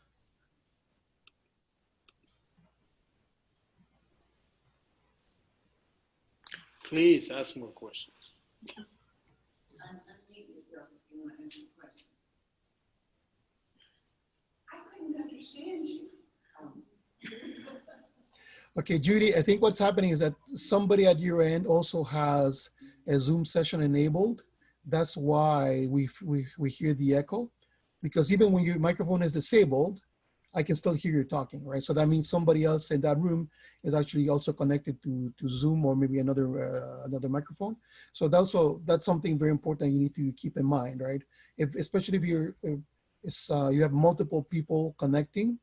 Please ask more questions. Unmute yourself if you want to ask a question. I couldn't understand you. Okay, Judy, I think what's happening is that somebody at your end also has a Zoom session enabled. That's why we hear the echo, because even when your microphone is disabled, I can still hear you talking, right? So that means somebody else in that room is actually also connected to Zoom or maybe another microphone. So that's something very important you need to keep in mind, right? Especially if you have multiple people connecting.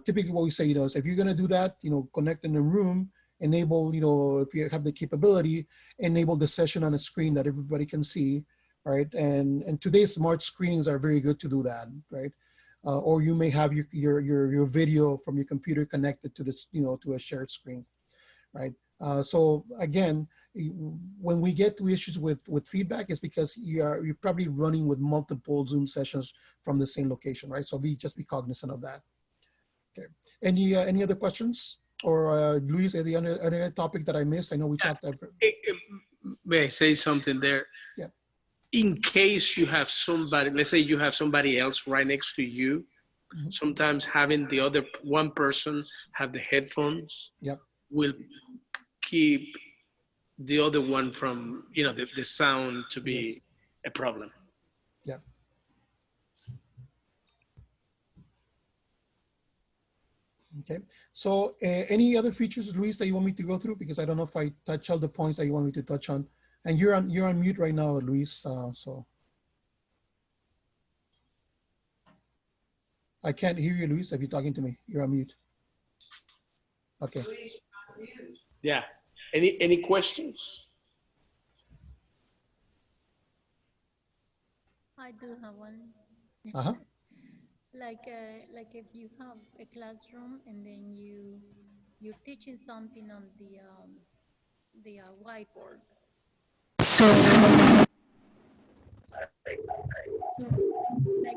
Typically what we say, is if you're going to do that, connect in a room, enable, if you have the capability, enable the session on a screen that everybody can see, right? And today's smart screens are very good to do that, right? Or you may have your video from your computer connected to this, to a shared screen, right? So again, when we get to issues with feedback, it's because you're probably running with multiple Zoom sessions from the same location, right? So just be cognizant of that. Okay. Any other questions? Or Luis, any other topic that I missed? I know we talked about. May I say something there? Yeah. In case you have somebody, let's say you have somebody else right next to you, sometimes having the other one person have the headphones Yep. will keep the other one from, the sound to be a problem. Yeah. Okay. So any other features, Luis, that you want me to go through? Because I don't know if I touch all the points that you want me to touch on. And you're on mute right now, Luis. So I can't hear you, Luis. If you're talking to me, you're on mute. Okay. Yeah. Any questions? I do have one. Uh-huh. Like if you have a classroom and then you're teaching something on the whiteboard. So like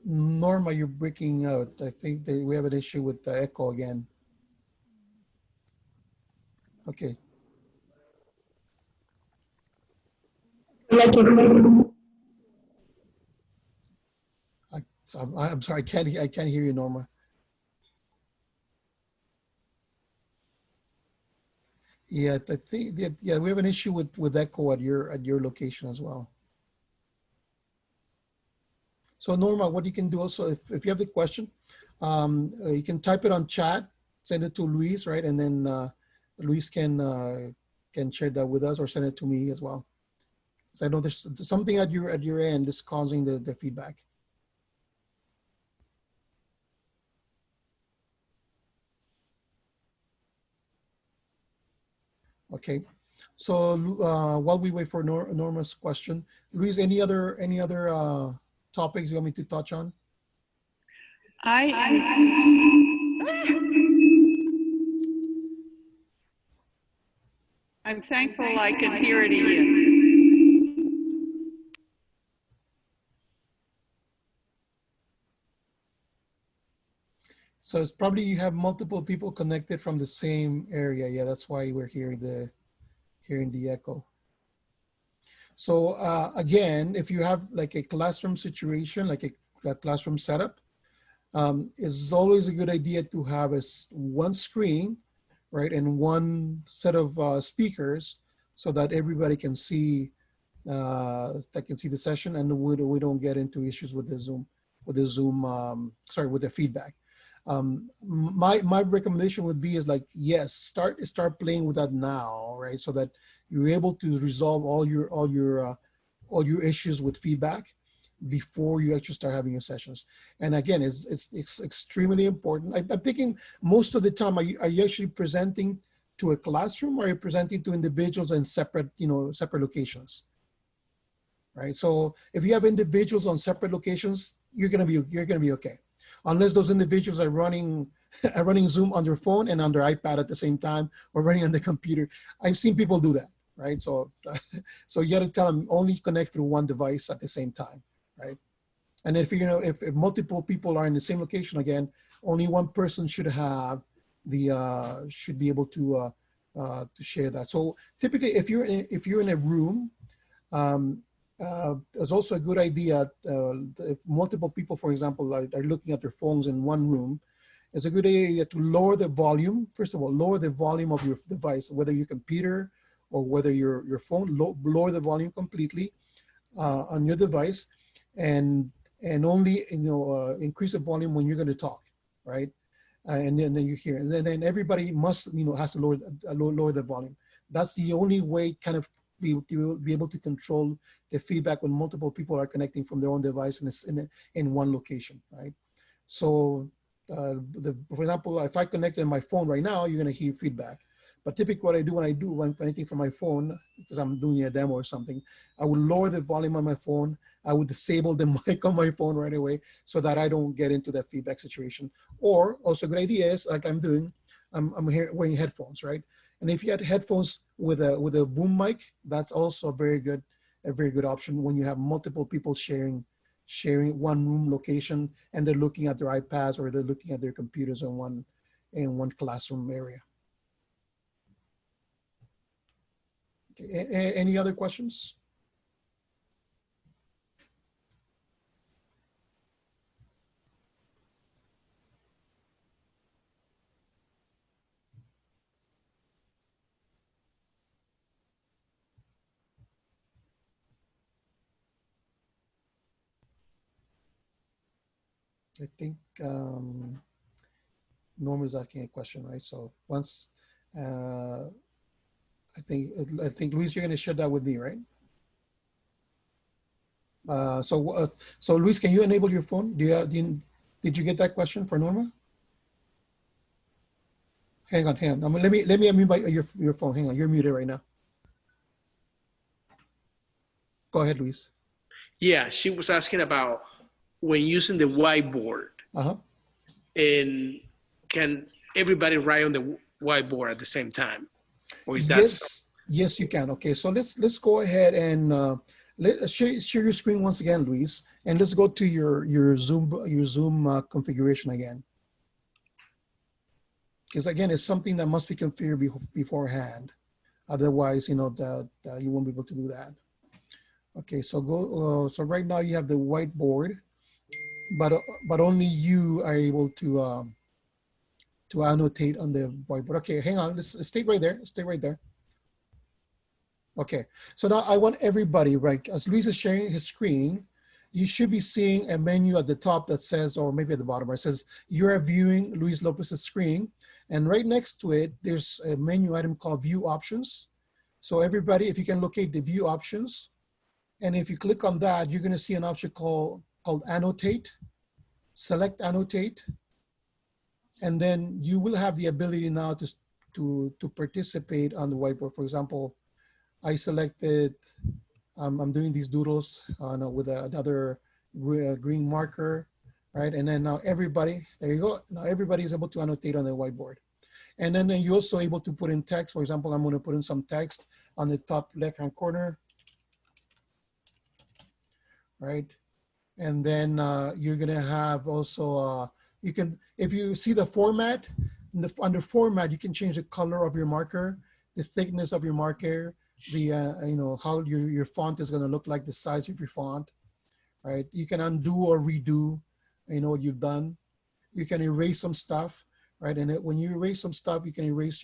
Norma, you're breaking out. I think we have an issue with the echo again. Okay. I'm sorry. I can't hear you, Norma. Yeah, I think that, we have an issue with echo at your location as well. So Norma, what you can do also, if you have the question, you can type it on chat, send it to Luis, right? And then Luis can share that with us or send it to me as well. So I know there's something at your end that's causing the feedback. Okay. So while we wait for Norma's question, Luis, any other topics you want me to touch on? I'm thankful I can hear it again. So it's probably you have multiple people connected from the same area. Yeah, that's why we're hearing the echo. So again, if you have like a classroom situation, like a classroom setup, it's always a good idea to have one screen, right, and one set of speakers so that everybody can see the session, and we don't get into issues with the Zoom with the feedback. My recommendation would be is like, yes, start playing with that now, right? So that you're able to resolve all your issues with feedback before you actually start having your sessions. And again, it's extremely important. I'm thinking most of the time, are you actually presenting to a classroom, or are you presenting to individuals in separate locations? Right. So if you have individuals on separate locations, you're gonna be okay. Unless those individuals are running Zoom on their phone and on their iPad at the same time, or running on the computer. I've seen people do that, right? So, so you got to tell them only connect through one device at the same time, right? And if if multiple people are in the same location, again, only one person should have should be able to share that. So typically, if you're in a room, it's also a good idea if multiple people, for example, are looking at their phones in one room. It's a good idea to lower the volume. First of all, lower the volume of your device, whether your computer or whether your phone. Lower the volume completely on your device, and only increase the volume when you're going to talk, right? And then you hear, and then everybody must has to lower the volume. That's the only way kind of be able to control the feedback when multiple people are connecting from their own device in one location, right? So, for example, if I connect in my phone right now, you're going to hear feedback. But typically what I do when connecting from my phone, because I'm doing a demo or something, I would lower the volume on my phone. I would disable the mic on my phone right away so that I don't get into that feedback situation. Or also a good idea is, like I'm doing, I'm here wearing headphones, right? And if you had headphones with a boom mic, that's also a very good option when you have multiple people sharing one room location and they're looking at their iPads or they're looking at their computers in one classroom area. Okay. Any other questions? I think Norm is asking a question, right? So once, I think Luis, you're going to share that with me, right? So Luis, can you enable your phone? Did you get that question for Norma? Hang on. Let me unmute your phone. Hang on, you're muted right now. Go ahead, Luis. Yeah, she was asking about when using the whiteboard. And can everybody write on the whiteboard at the same time? Or is that yes, you can. Okay, so let's go ahead and share your screen once again, Luis, and let's go to your Zoom configuration again. Because again, it's something that must be configured beforehand. Otherwise, you won't be able to do that. Okay, so so right now you have the whiteboard, but only you are able to annotate on the whiteboard. Okay, hang on. Let's stay right there. Stay right there. Okay, so now I want everybody, right? As Luis is sharing his screen, you should be seeing a menu at the top that says, or maybe at the bottom, where it says you're viewing Luis Lopez's screen. And right next to it, there's a menu item called View Options. So everybody, if you can locate the View Options, and if you click on that, you're going to see an option called Annotate. Select Annotate, and then you will have the ability now to participate on the whiteboard. For example, I selected, I'm doing these doodles with another green marker, right? And then now everybody, there you go. Now everybody is able to annotate on the whiteboard. And then you're also able to put in text. For example, I'm going to put in some text on the top left-hand corner, right? And then you're going to have also, you can, if you see the format, under format, you can change the color of your marker, the thickness of your marker, the, how your font is going to look like, the size of your font, right? You can undo or redo, what you've done. You can erase some stuff, right? And when you erase some stuff, you can erase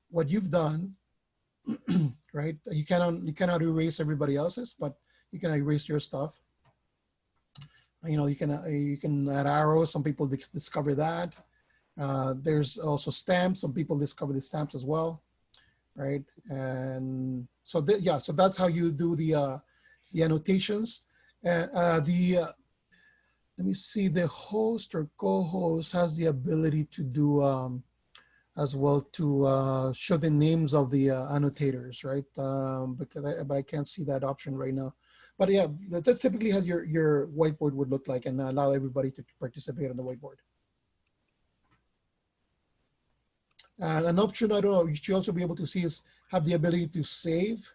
what you've done, right? You cannot erase everybody else's, but you can erase your stuff. You can add arrows. Some people discover that. There's also stamps. Some people discover the stamps as well, right? And so so that's how you do the annotations. Let me see, the host or co-host has the ability to do as well to show the names of the annotators, right? But I can't see that option right now. But yeah, that's typically how your whiteboard would look like, and allow everybody to participate on the whiteboard. And an option, I don't know, you should also be able to see is have the ability to save,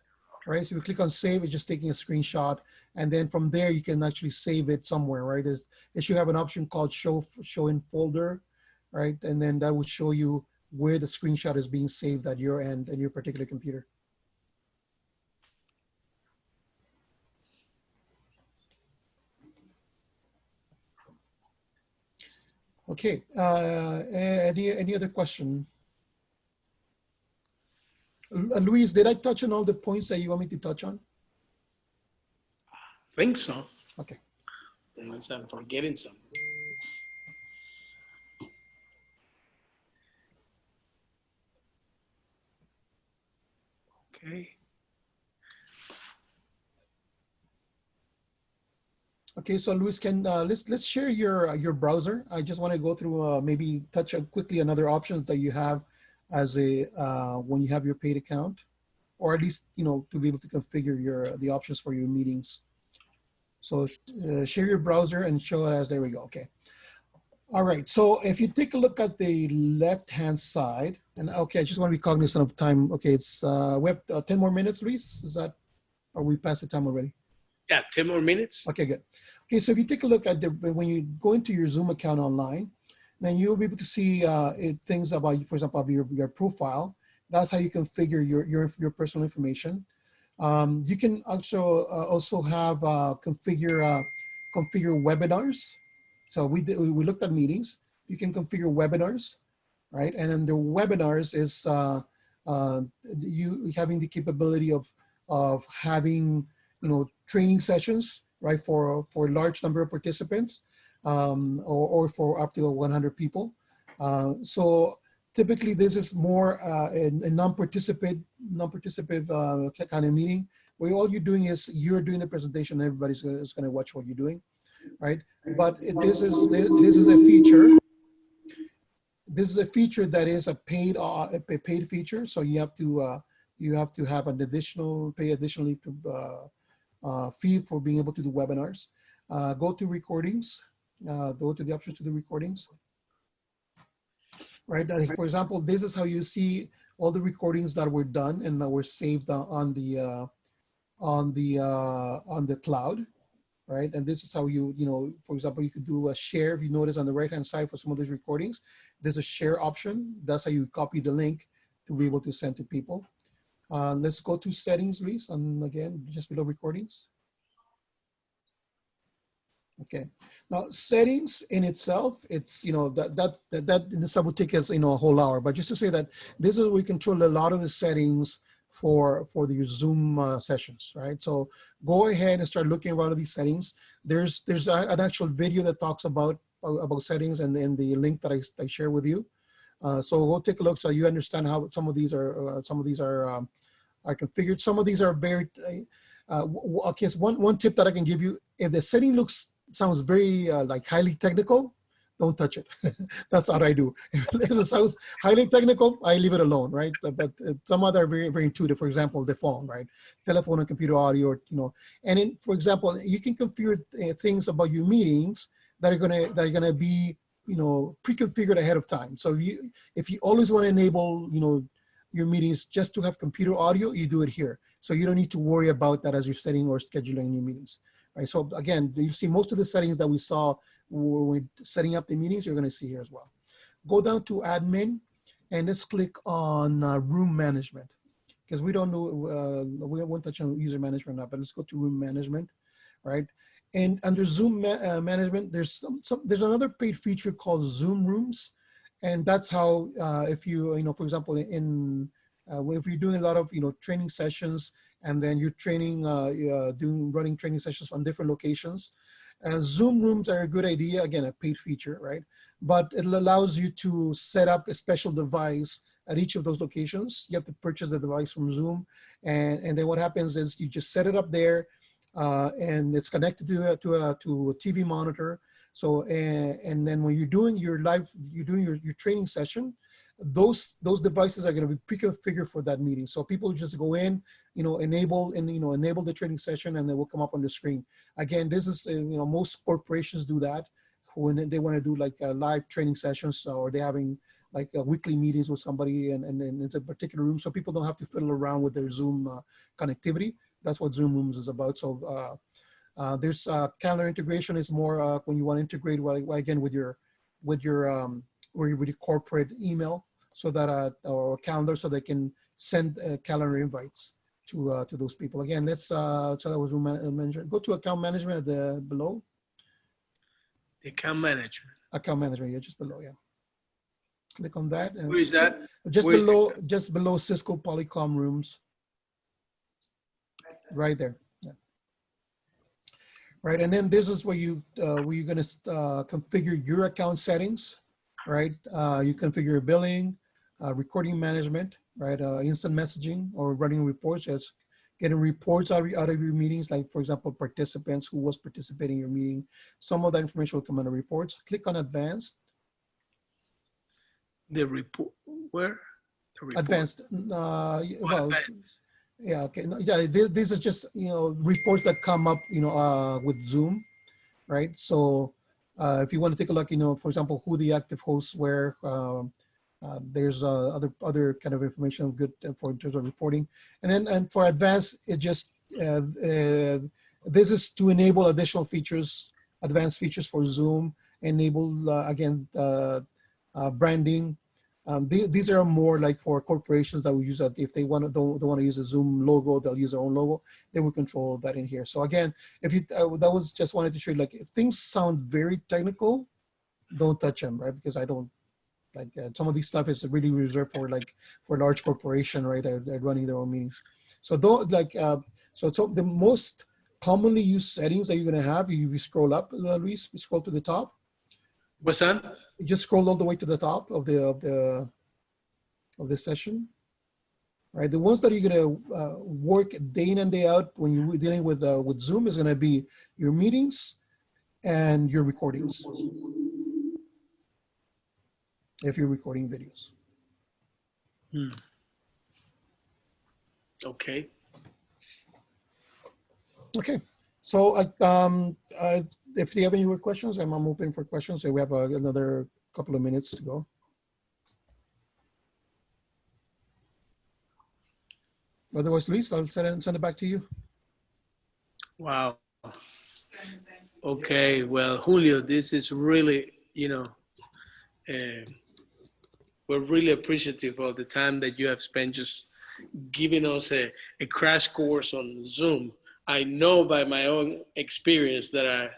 right? So you click on save, it's just taking a screenshot. And then from there, you can actually save it somewhere, right? It should have an option called show in folder, right? And then that would show you where the screenshot is being saved at your end and your particular computer. Okay, any other question? Luis, did I touch on all the points that you want me to touch on? Think so. Okay. Unless I'm forgetting something. Okay. Okay, so Luis, can let's share your browser. I just want to go through maybe touch on quickly on other options that you have as a when you have your paid account, or at least to be able to configure the options for your meetings. So share your browser and show it as there we go. Okay. All right. So if you take a look at the left-hand side, and okay, I just want to be cognizant of time. Okay, it's we have 10 more minutes, Luis. Is that? Are we past the time already? Yeah, 10 more minutes. Okay, good. Okay, so if you take a look at when you go into your Zoom account online, then you'll be able to see things about, for example, your profile. That's how you configure your personal information. You can also have configure webinars. So we looked at meetings. You can configure webinars, right? And then the webinars is you having the capability of having training sessions, right, for a large number of participants, or for up to 100 people. So typically this is more a non-participative kind of meeting, where all you're doing is you're doing the presentation and everybody's is going to watch what you're doing, right? But this is a feature. This is a feature that is a paid feature, so you have to have an pay additionally to fee for being able to do webinars. Go to recordings, go to the options to the recordings. Right, for example, this is how you see all the recordings that were done and that were saved on the cloud, right? And this is how for example, you could do a share. If you notice on the right-hand side for some of these recordings, there's a share option. That's how you copy the link to be able to send to people. Let's go to settings, Luis, and again, just below recordings. Okay. Now settings in itself, it's that in this would take us a whole hour. But just to say that this is where we control a lot of the settings for the Zoom sessions, right? So go ahead and start looking at a lot of these settings. There's an actual video that talks about settings and the link that I share with you. So go take a look so you understand how some of these are configured. Some of these are very okay. So one tip that I can give you: if the setting sounds very like highly technical, don't touch it. That's what I do. If it sounds highly technical, I leave it alone, right? But some other very, very intuitive. For example, the phone, right? Telephone and computer audio, And in, for example, you can configure things about your meetings that are gonna be pre-configured ahead of time. So if you always want to enable your meetings just to have computer audio, you do it here. So you don't need to worry about that as you're setting or scheduling your meetings. Right. So again, you see most of the settings that we saw when we're setting up the meetings, you're going to see here as well. Go down to admin and let's click on room management, because we don't know, we won't touch on user management now, but let's go to room management, right? And under Zoom management, there's another paid feature called Zoom Rooms. And that's how, if for example, if you're doing a lot of, training sessions, and then you're training, running training sessions on different locations. Zoom Rooms are a good idea. Again, a paid feature, right? But it allows you to set up a special device at each of those locations. You have to purchase the device from Zoom. And then what happens is you just set it up there, and it's connected to a TV monitor. So, and then when you're doing your training session, those devices are going to be pre-configured for that meeting. So people just go in, enable the training session, and they will come up on the screen. Again, this is, most corporations do that when they want to do like live training sessions, or they're having like weekly meetings with somebody, and it's a particular room, so people don't have to fiddle around with their Zoom connectivity. That's what Zoom Rooms is about. So there's calendar integration is more when you want to integrate, again, with your corporate email, so that or calendar, so they can send calendar invites to those people. Again, let's so that was room management. Go to account management at the below. The account management. Account management, yeah, just below, yeah. Click on that. And Where is that? just Where is below Cisco Polycom rooms. Right there. Yeah. Right, and then this is where you're going to configure your account settings, right? You configure your billing, recording management, right? Instant messaging or running reports. Just getting reports out of your meetings, like for example, participants who was participating in your meeting. Some of that information will come under reports. Click on advanced. The report, where? The report. Advanced. Oh, Well, advanced. yeah, okay. No, yeah, these are just, reports that come up, with Zoom, right? So if you want to take a look, for example, who the active hosts were, there's other kind of information good for in terms of reporting. And for advanced, it just, this is to enable additional features, advanced features for Zoom, enable, again, branding. These are more like for corporations that will use that. If they don't want to use a Zoom logo, they'll use their own logo. They will control that in here. So again, if you that was just wanted to show you, like, if things sound very technical, don't touch them, right? Because I don't like some of these stuff is really reserved for large corporation, right? They're running their own meetings. So so the most commonly used settings that you're gonna have, if you scroll up, Luis, we scroll to the top. What's that? Just scroll all the way to the top of the session, right? The ones that you're gonna work day in and day out when you're dealing with Zoom is gonna be your meetings and your recordings, if you're recording videos. Okay. Okay, so if you have any more questions, I'm open for questions. So we have another couple of minutes to go. Otherwise, Luis, I'll send it back to you. Wow. Okay, well, Julio, this is really, we're really appreciative of the time that you have spent just giving us a crash course on Zoom. I know by my own experience that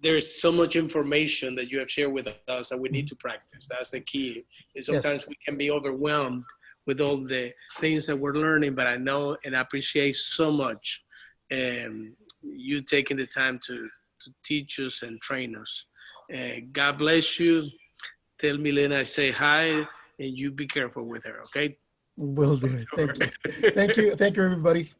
there's so much information that you have shared with us that we need to practice. That's the key. And sometimes we can be overwhelmed with all the things that we're learning, but I know and appreciate so much you taking the time to teach us and train us. God bless you. Tell Milena I say hi, and you be careful with her, okay? Will do. Thank you. Thank you, everybody.